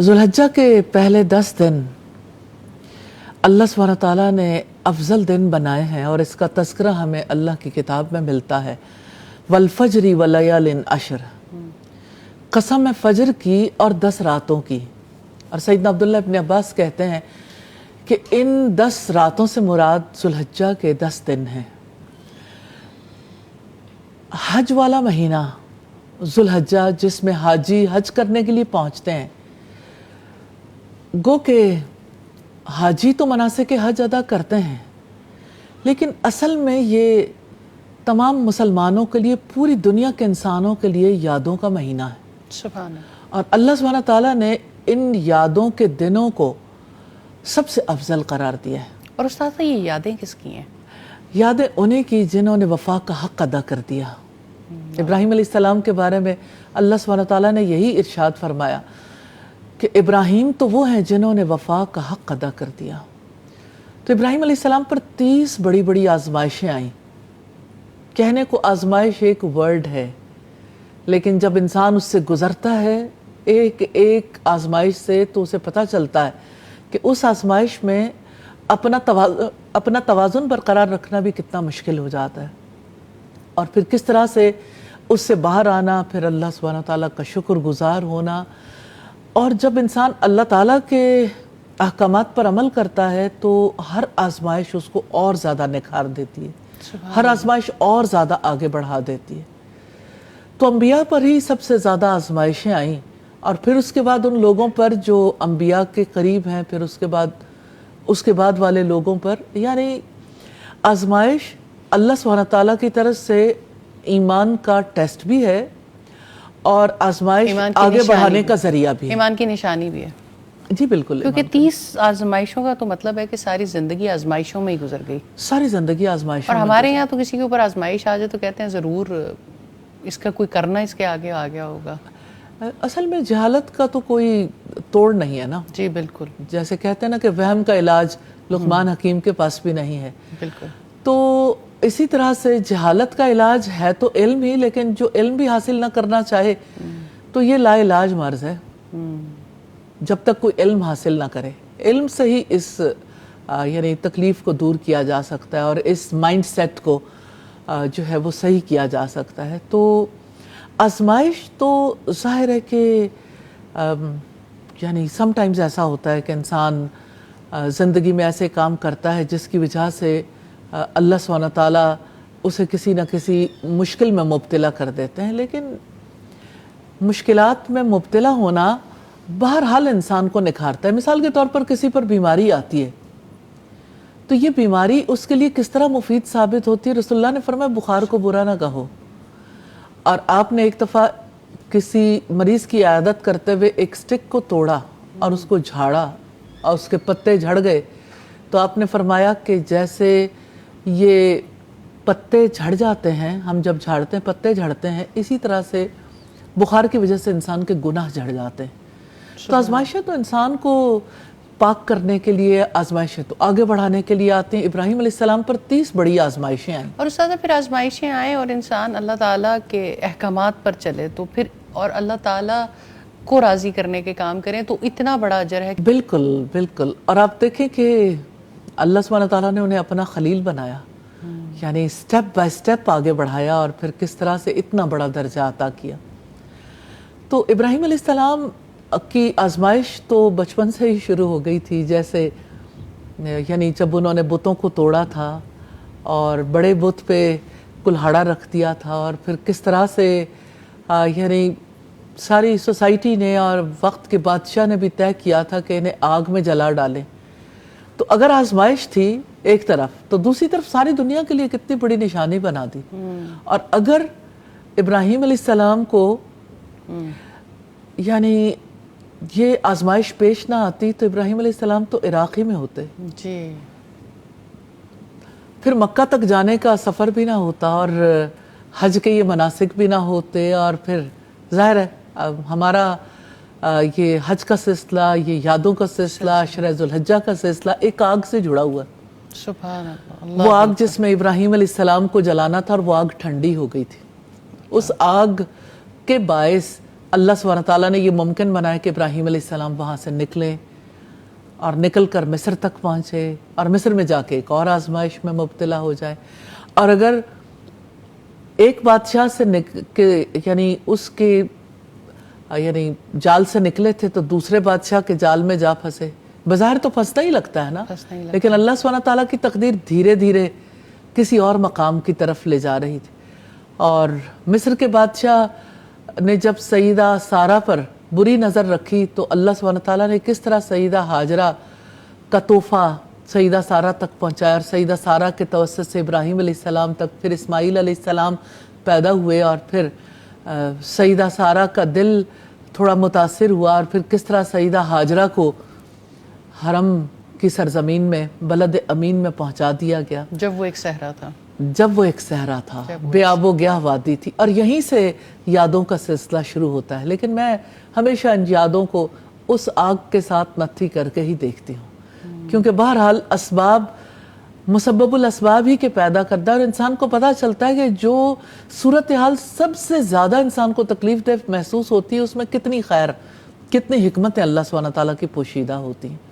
ذوالحجہ کے پہلے 10 دن اللہ سبحانہ تعالیٰ نے افضل دن بنائے ہیں، اور اس کا تذکرہ ہمیں اللہ کی کتاب میں ملتا ہے۔ والفجر ولیال عشر، قسم ہے فجر کی اور 10 راتوں کی۔ اور سیدنا عبداللہ ابن عباس کہتے ہیں کہ ان 10 راتوں سے مراد ذوالحجہ کے 10 دن ہیں۔ حج والا مہینہ ذوالحجہ، جس میں حاجی حج کرنے کے لیے پہنچتے ہیں، گو کہ حاجی تو مناسک حج ادا کرتے ہیں، لیکن اصل میں یہ تمام مسلمانوں کے لیے، پوری دنیا کے انسانوں کے لیے یادوں کا مہینہ ہے۔ سبحان اللہ۔ اور اللہ سبحانہ تعالیٰ نے ان یادوں کے دنوں کو سب سے افضل قرار دیا ہے۔ اور استاد یہ یادیں کس کی ہیں؟ یادیں انہیں کی جنہوں نے وفا کا حق ادا کر دیا۔ ابراہیم علیہ السلام کے بارے میں اللہ سبحانہ تعالیٰ نے یہی ارشاد فرمایا کہ ابراہیم تو وہ ہیں جنہوں نے وفا کا حق ادا کر دیا۔ تو ابراہیم علیہ السلام پر 30 بڑی بڑی آزمائشیں آئیں۔ کہنے کو آزمائش ایک ورڈ ہے، لیکن جب انسان اس سے گزرتا ہے ایک ایک آزمائش سے، تو اسے پتہ چلتا ہے کہ اس آزمائش میں اپنا توازن برقرار رکھنا بھی کتنا مشکل ہو جاتا ہے، اور پھر کس طرح سے اس سے باہر آنا، پھر اللہ سبحانہ تعالیٰ کا شکر گزار ہونا۔ اور جب انسان اللہ تعالیٰ کے احکامات پر عمل کرتا ہے تو ہر آزمائش اس کو اور زیادہ نکھار دیتی ہے، ہر آزمائش اور زیادہ آگے بڑھا دیتی ہے۔ تو انبیاء پر ہی سب سے زیادہ آزمائشیں آئیں، اور پھر اس کے بعد ان لوگوں پر جو انبیاء کے قریب ہیں، پھر اس کے بعد والے لوگوں پر، یعنی آزمائش اللہ سبحانہ تعالیٰ کی طرف سے ایمان کا ٹیسٹ بھی ہے، اور آزمائش آگے بڑھانے کا ذریعہ بھی ہے، ایمان کی نشانی بھی ہے۔ جی بالکل، کیونکہ 30 آزمائشوں کا تو مطلب ہے کہ ساری زندگی آزمائشوں میں ہی گزر گئی۔ ساری زندگی آزمائشوں اور میں ہمارے یہاں تو کسی کے اوپر آزمائش آ جائے تو کہتے ہیں ضرور اس کا کوئی کرنا اس کے آگے آ گیا ہوگا۔ اصل میں جہالت کا تو کوئی توڑ نہیں ہے نا۔ جی بالکل، جیسے کہتے ہیں نا کہ وہم کا علاج لقمان حکیم کے پاس بھی نہیں ہے۔ بالکل۔ تو اسی طرح سے جہالت کا علاج ہے تو علم ہی، لیکن جو علم بھی حاصل نہ کرنا چاہے تو یہ لا علاج مرض ہے، جب تک کوئی علم حاصل نہ کرے۔ علم سے ہی اس یعنی تکلیف کو دور کیا جا سکتا ہے، اور اس مائنڈ سیٹ کو جو ہے وہ صحیح کیا جا سکتا ہے۔ تو آزمائش تو ظاہر ہے کہ یعنی سم ٹائمز ایسا ہوتا ہے کہ انسان زندگی میں ایسے کام کرتا ہے جس کی وجہ سے اللہ سبحانہ تعالیٰ اسے کسی نہ کسی مشکل میں مبتلا کر دیتے ہیں، لیکن مشکلات میں مبتلا ہونا بہرحال انسان کو نکھارتا ہے۔ مثال کے طور پر کسی پر بیماری آتی ہے تو یہ بیماری اس کے لیے کس طرح مفید ثابت ہوتی ہے۔ رسول اللہ نے فرمایا بخار کو برا نہ کہو، اور آپ نے ایک دفعہ کسی مریض کی عیادت کرتے ہوئے ایک سٹک کو توڑا اور اس کو جھاڑا اور اس کے پتے جھڑ گئے، تو آپ نے فرمایا کہ جیسے یہ پتے جھڑ جاتے ہیں، ہم جب جھاڑتے ہیں پتے جھڑتے ہیں، اسی طرح سے بخار کی وجہ سے انسان کے گناہ جھڑ جاتے ہیں۔ تو آزمائشیں تو انسان کو پاک کرنے کے لیے، آزمائشیں تو آگے بڑھانے کے لیے آتے ہیں۔ ابراہیم علیہ السلام پر 30 بڑی آزمائشیں آئیں، اور استاد پھر آزمائشیں آئیں اور انسان اللہ تعالیٰ کے احکامات پر چلے تو پھر، اور اللہ تعالیٰ کو راضی کرنے کے کام کریں تو اتنا بڑا اجر ہے۔ بالکل بالکل۔ اور آپ دیکھیں کہ اللہ سبحانہ تعالیٰ نے انہیں اپنا خلیل بنایا، یعنی سٹیپ بائی سٹیپ آگے بڑھایا، اور پھر کس طرح سے اتنا بڑا درجہ عطا کیا۔ تو ابراہیم علیہ السلام کی آزمائش تو بچپن سے ہی شروع ہو گئی تھی، جیسے یعنی جب انہوں نے بتوں کو توڑا تھا اور بڑے بت پہ کلہاڑا رکھ دیا تھا، اور پھر کس طرح سے یعنی ساری سوسائٹی نے اور وقت کے بادشاہ نے بھی طے کیا تھا کہ انہیں آگ میں جلا ڈالیں۔ تو اگر آزمائش تھی ایک طرف، تو دوسری طرف ساری دنیا کے لیے کتنی بڑی نشانی بنا دی۔ اور اگر ابراہیم علیہ السلام کو یعنی یہ آزمائش پیش نہ آتی تو ابراہیم علیہ السلام تو عراقی میں ہوتے، جی، پھر مکہ تک جانے کا سفر بھی نہ ہوتا، اور حج کے یہ مناسک بھی نہ ہوتے، اور پھر ظاہر ہے ہمارا یہ حج کا سلسلہ، یہ یادوں کا سلسلہ، عشرہ ذوالحجہ کا سلسلہ ایک آگ سے جڑا ہوا ہے۔ سبحان اللہ۔ وہ آگ جس میں ابراہیم علیہ السلام کو جلانا تھا، اور وہ آگ ٹھنڈی ہو گئی تھی۔ اس آگ کے باعث اللہ سبحانہ تعالیٰ نے یہ ممکن بنایا کہ ابراہیم علیہ السلام وہاں سے نکلیں اور نکل کر مصر تک پہنچے اور مصر میں جا کے ایک اور آزمائش میں مبتلا ہو جائے. اور اگر ایک بادشاہ سے یعنی اس کے یعنی جال سے نکلے تھے تو دوسرے بادشاہ کے جال میں جا پھنسے. بظاہر تو پھنستا ہی لگتا ہے نا, لیکن اللہ سبحانہ تعالیٰ کی تقدیر دھیرے دھیرے کسی اور مقام کی طرف لے جا رہی تھی. اور مصر کے بادشاہ نے جب سیدہ سارہ پر بری نظر رکھی تو اللہ سبحانہ تعالیٰ نے کس طرح سیدہ ہاجرہ کا تحفہ سیدہ سارہ تک پہنچایا, اور سیدہ سارہ کے توسط سے ابراہیم علیہ السلام تک, پھر اسماعیل علیہ السلام پیدا ہوئے, اور پھر سیدہ سارہ کا دل تھوڑا متاثر ہوا, اور پھر کس طرح سیدہ ہاجرہ کو حرم کی سرزمین میں بلد امین میں پہنچا دیا گیا جب وہ ایک صحرا تھا, بے آب و گیاہ وادی تھی. اور یہیں سے یادوں کا سلسلہ شروع ہوتا ہے. لیکن میں ہمیشہ ان یادوں کو اس آگ کے ساتھ متھی کر کے ہی دیکھتی ہوں, کیونکہ بہرحال اسباب مسبب الاسباب ہی کے پیدا کرتا ہے, اور انسان کو پتہ چلتا ہے کہ جو صورتحال سب سے زیادہ انسان کو تکلیف دہ محسوس ہوتی ہے اس میں کتنی خیر, کتنی حکمتیں اللہ سبحانہ تعالیٰ کی پوشیدہ ہوتی ہیں.